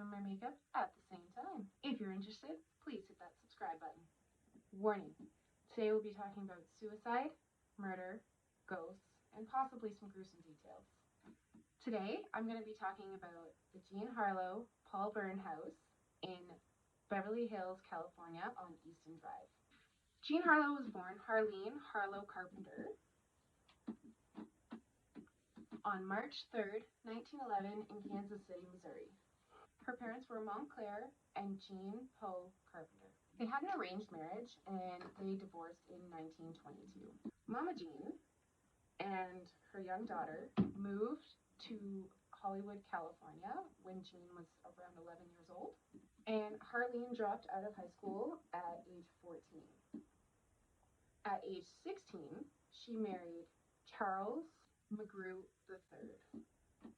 my makeup at the same time. If you're interested, please hit that subscribe button. Warning, today we'll be talking about suicide, murder, ghosts, and possibly some gruesome details. Today, I'm going to be talking about the Jean Harlow, Paul Byrne house in Beverly Hills, California on Easton Drive. Jean Harlow was born Harleen Harlow Carpenter on March 3rd, 1911 in Kansas City, Missouri. Her parents were Montclair and Jean Poe Carpenter. They had an arranged marriage and they divorced in 1922. Mama Jean and her young daughter moved to Hollywood, California when Jean was around 11 years old. And Harleen dropped out of high school at age 14. At age 16, she married Charles McGrew III.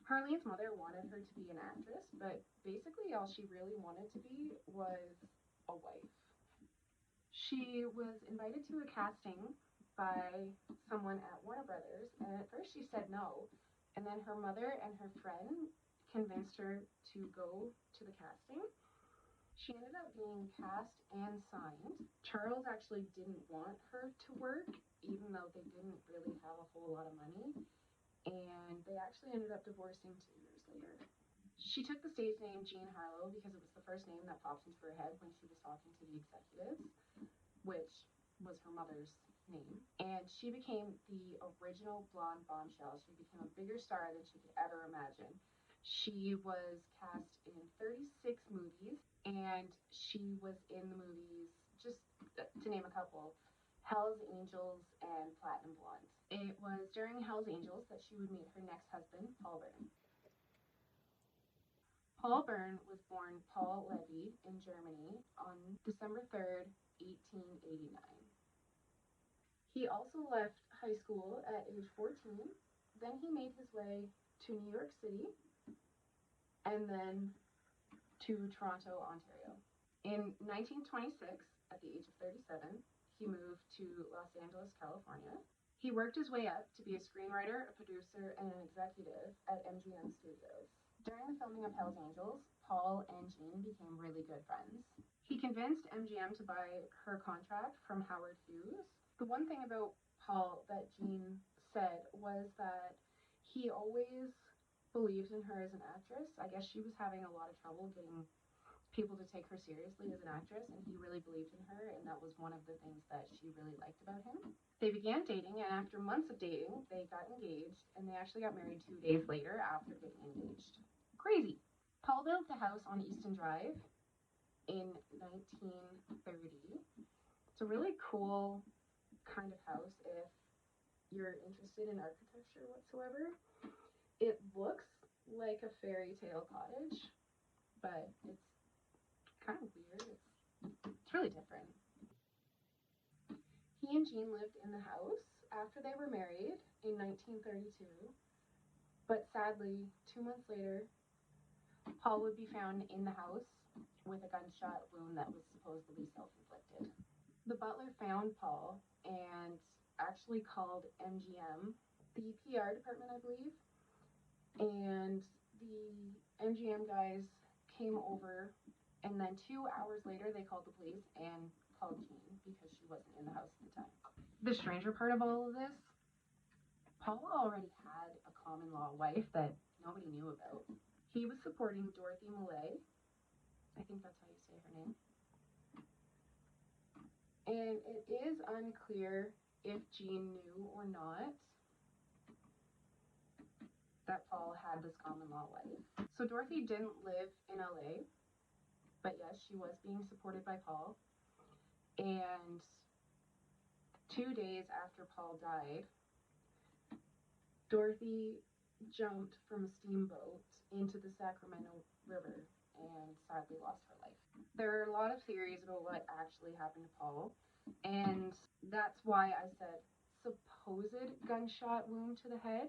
Harleen's mother wanted her to be an actress, but basically all she really wanted to be was a wife. She was invited to a casting by someone at Warner Brothers, and at first she said no, and then her mother and her friend convinced her to go to the casting. She ended up being cast and signed. Charles actually didn't want her to work, even though they didn't really have a whole lot of money, and they actually ended up divorcing 2 years later. She took the stage name Jean Harlow because it was the first name that popped into her head when she was talking to the executives, which was her mother's name. And she became the original blonde bombshell. She became a bigger star than she could ever imagine. She was cast in 36 movies, and she was in the movies, just to name a couple, Hell's Angels and Platinum Blonde. It was during Hell's Angels that she would meet her next husband, Paul Byrne. Paul Byrne was born Paul Levy in Germany on December 3rd, 1889. He also left high school at age 14. Then he made his way to New York City and then to Toronto, Ontario. In 1926, at the age of 37, he moved to Los Angeles, California. He worked his way up to be a screenwriter, a producer, and an executive at MGM Studios. During the filming of Hell's Angels, Paul and Jean became really good friends. He convinced MGM to buy her contract from Howard Hughes. The one thing about Paul that Jean said was that he always believed in her as an actress. I guess she was having a lot of trouble getting people to take her seriously as an actress, and he really believed in her, and that was one of the things that she really liked about him. They began dating, and after months of dating, they got engaged, and they actually got married 2 days later after getting engaged. Crazy. Paul built the house on Easton Drive in 1930. It's a really cool kind of house if you're interested in architecture whatsoever. It looks like a fairy tale cottage, but it's kind of weird. It's really different. He and Jean lived in the house after they were married in 1932, but sadly, 2 months later, Paul would be found in the house with a gunshot wound that was supposedly self-inflicted. The butler found Paul and actually called MGM, the PR department, I believe, and the MGM guys came over, and then 2 hours later they called the police and called Jean because she wasn't in the house at the time. The stranger part of all of this, Paul already had a common law wife that nobody knew about. He was supporting Dorothy Millay. I think that's how you say her name. And it is unclear if Jean knew or not that Paul had this common law wife. So Dorothy didn't live in LA, but yes, she was being supported by Paul. And 2 days after Paul died, Dorothy jumped from a steamboat into the Sacramento River and sadly lost her life. There are a lot of theories about what actually happened to Paul, and that's why I said supposed gunshot wound to the head.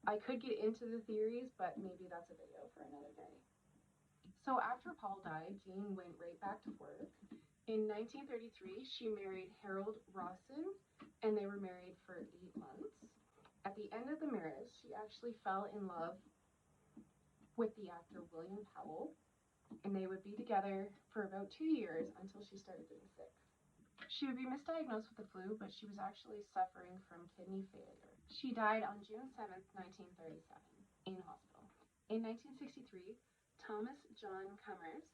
I could get into the theories, but maybe that's a video for another day. So after Paul died, Jean went right back to work. In 1933, she married Harold Rawson, and they were married for 8 months. At the end of the marriage, she actually fell in love with the actor William Powell, and they would be together for about 2 years until she started getting sick. She would be misdiagnosed with the flu, but she was actually suffering from kidney failure. She died on June 7th, 1937, in hospital. In 1963, Thomas John Cummers,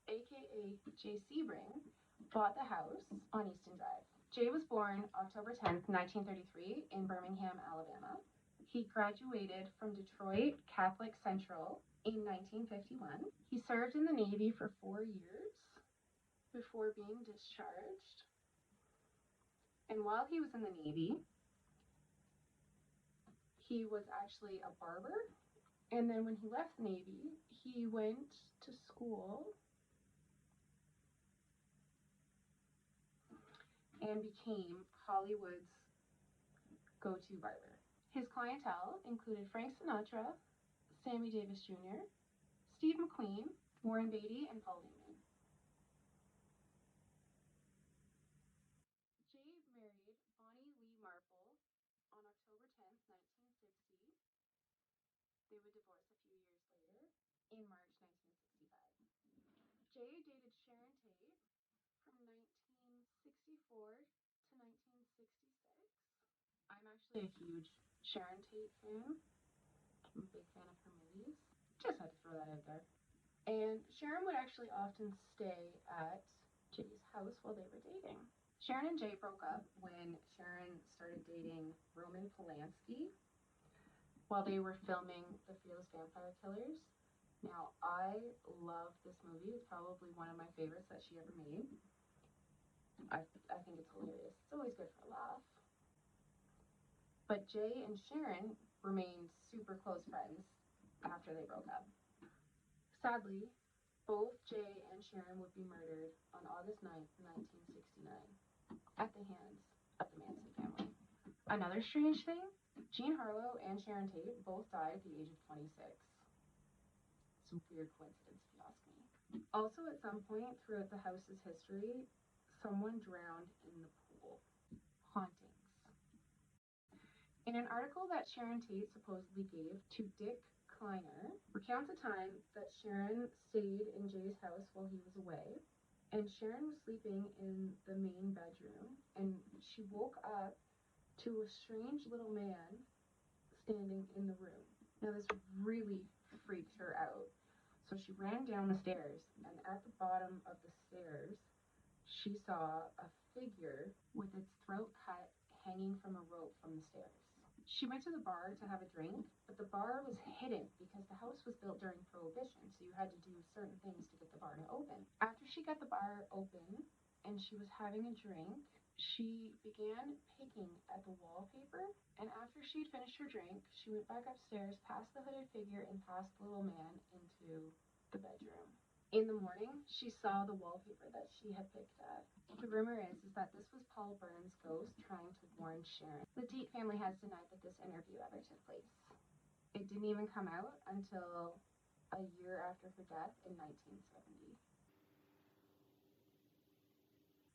aka J. Sebring, bought the house on Easton Drive. Jay was born October 10th, 1933, in Birmingham, Alabama. He graduated from Detroit Catholic Central in 1951. He served in the Navy for 4 years before being discharged. And while he was in the Navy, he was actually a barber. And then when he left the Navy, he went to school and became Hollywood's go-to barber. His clientele included Frank Sinatra, Sammy Davis Jr., Steve McQueen, Warren Beatty, and Paul Newman. Jay married Bonnie Lee Marple on October 10th, 1960. They would divorce a few years later in March 1965. Jay dated Sharon Tate from 1964 to 1966. I'm actually a huge Sharon Tate fan. I'm a big fan of her movies. Just had to throw that out there. And Sharon would actually often stay at Jay's house while they were dating. Sharon and Jay broke up when Sharon started dating Roman Polanski while they were filming The Fearless Vampire Killers. Now, I love this movie. It's probably one of my favorites that she ever made. I think it's hilarious. It's always good for a laugh. But Jay and Sharon remained super close friends after they broke up. Sadly, both Jay and Sharon would be murdered on August 9th, 1969, at the hands of the Manson family. Another strange thing, Jean Harlow and Sharon Tate both died at the age of 26. It's a weird coincidence, if you ask me. Also, at some point throughout the house's history, someone drowned in the pool. Hauntings. In an article that Sharon Tate supposedly gave to Dick Kleiner, recounts a time that Sharon stayed in Jay's house while he was away, and Sharon was sleeping in the main bedroom, and she woke up to a strange little man standing in the room. Now, this really freaked her out. So she ran down the stairs, and at the bottom of the stairs, she saw a figure with its throat cut hanging from a rope from the stairs. She went to the bar to have a drink, but the bar was hidden because the house was built during Prohibition, so you had to do certain things to get the bar to open. After she got the bar open and she was having a drink, she began picking at the wallpaper, and after she'd finished her drink, she went back upstairs, past the hooded figure, and past the little man into the bedroom. In the morning, she saw the wallpaper that she had picked at. The rumor is that this was Paul Byrne's ghost trying to warn Sharon. The Tate family has denied that this interview ever took place. It didn't even come out until a year after her death in 1970.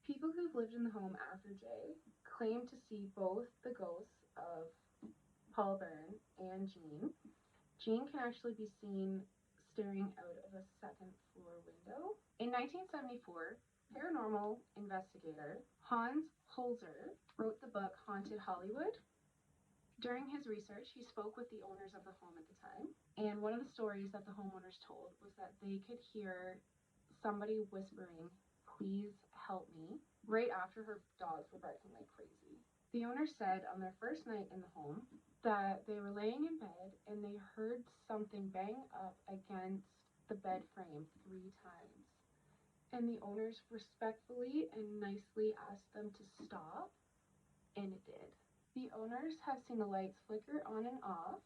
People who've lived in the home after Jay claim to see both the ghosts of Paul Byrne and Jean. Jean can actually be seen staring out of a second floor window. In 1974, paranormal investigator Hans Holzer wrote the book Haunted Hollywood. During his research, he spoke with the owners of the home at the time, and one of the stories that the homeowners told was that they could hear somebody whispering, "Please help me," right after her dogs were barking like crazy. The owner said on their first night in the home that they were laying in bed and they heard something bang up against the bed frame 3 times. And the owners respectfully and nicely asked them to stop, and it did. The owners have seen the lights flicker on and off,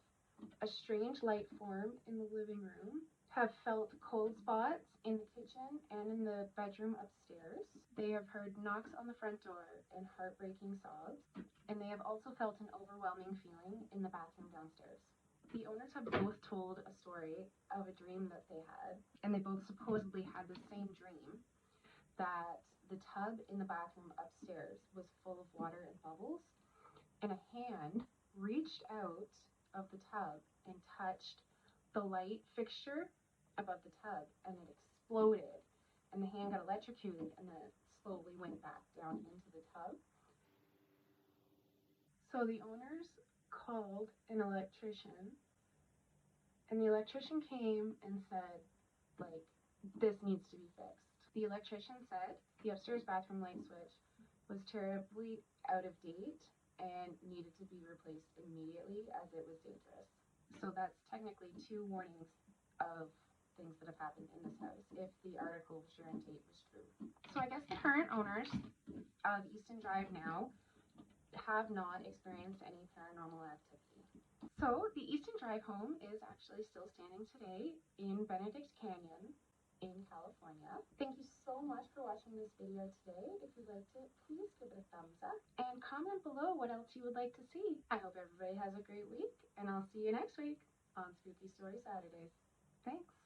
a strange light form in the living room, have felt cold spots in the kitchen and in the bedroom upstairs. They have heard knocks on the front door and heartbreaking sobs, and they have also felt an overwhelming feeling in the bathroom downstairs. The owners have both told a story of a dream that they had, and they both supposedly had the same dream, that the tub in the bathroom upstairs was full of water and bubbles, and a hand reached out of the tub and touched the light fixture above the tub, and it exploded, and the hand got electrocuted, and then it slowly went back down into the tub. So the owners called an electrician, and the electrician came and said, like, this needs to be fixed. The electrician said the upstairs bathroom light switch was terribly out of date and needed to be replaced immediately as it was dangerous. So that's technically 2 warnings of things that have happened in this house if the article sharing tape was true. So I guess the current owners of Easton Drive now have not experienced any paranormal activity. So the Easton Drive home is actually still standing today in Benedict Canyon in California. Thank you so much for watching this video today. If you liked it, please give it a thumbs up and comment below what else you would like to see. I hope everybody has a great week, and I'll see you next week on Spooky Story Saturdays. Thanks.